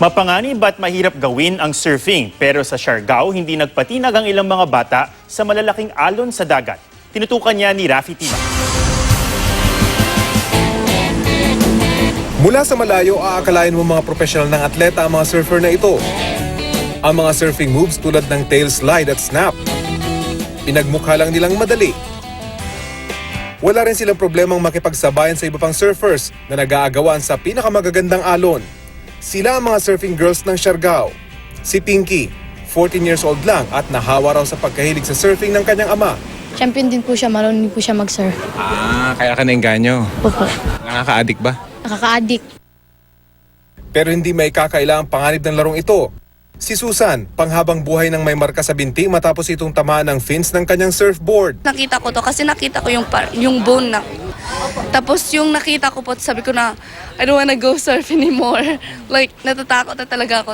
Mapanganib at mahirap gawin ang surfing, pero sa Siargao hindi nagpatinag ang ilang mga bata sa malalaking alon sa dagat. Tinutukan niya ni Rafi Tima. Mula sa malayo, aakalain mo mga profesional ng atleta ang mga surfer na ito. Ang mga surfing moves tulad ng tail slide at snap, pinagmukha lang nilang madali. Wala rin silang problemang makipagsabayan sa iba pang surfers na nag-aagawan sa pinakamagagandang alon. Sila ang mga surfing girls ng Siargao. Si Pinky, 14 years old lang at nahawa raw sa pagkahilig sa surfing ng kanyang ama. Champion din po siya, marunong din po siya mag-surf. Kaya ka nainganyo. Opo. Nakaka-addict ba? Nakaka-addict. Pero hindi may kakaila ang panganib ng larong ito. Si Susan, panghabang buhay ng may marka sa binti matapos itong tamaan ng fins ng kanyang surfboard. Nakita ko to kasi nakita ko yung bone na. Tapos yung nakita ko po, sabi ko na, I don't wanna go surf anymore. Like, natatakot na talaga ako.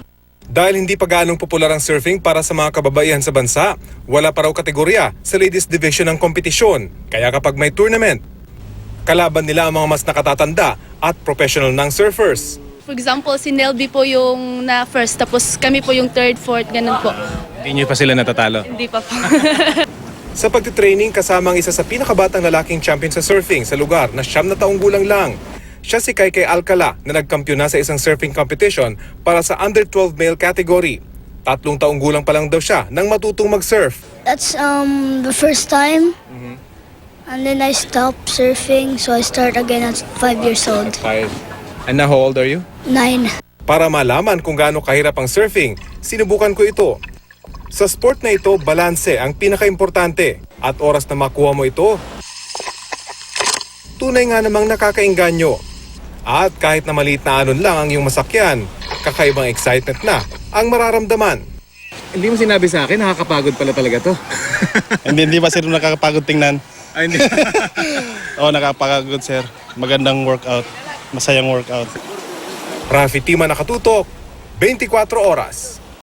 Dahil hindi pa gaanong popular ang surfing para sa mga kababaihan sa bansa, wala pa raw kategorya sa ladies division ng kompetisyon. Kaya kapag may tournament, kalaban nila ang mga mas nakatatanda at professional ng surfers. For example, si Nelby po yung na first, tapos kami po yung third, fourth, ganun po. Hindi nyo pa sila natatalo. Hindi pa po. Sa pagtitraining, kasama ang isa sa pinakabatang lalaking champion sa surfing sa lugar na 9 na taong gulang lang. Siya si Kaykay Alcala na nagkampiyon na sa isang surfing competition para sa under 12 male category. 3 taong gulang pa lang daw siya nang matutong mag-surf. That's the first time. And then I stopped surfing, so I start again at 5 years old. 5. And now, how old are you? 9. Para malaman kung gaano kahirap ang surfing, sinubukan ko ito. Sa sport na ito, balanse ang pinakaimportante at oras na makuha mo ito, tunay nga namang nakakainganyo. At kahit na maliit na alon lang ang iyong masakyan, kakaibang excitement na ang mararamdaman. Hindi mo sinabi sa akin, nakakapagod pala talaga to. Hindi ba sir nakakapagod tingnan? Ay, hindi. Oo, nakakapagod sir. Magandang workout. Masayang workout. Rafi Tima, nakatutok, 24 oras.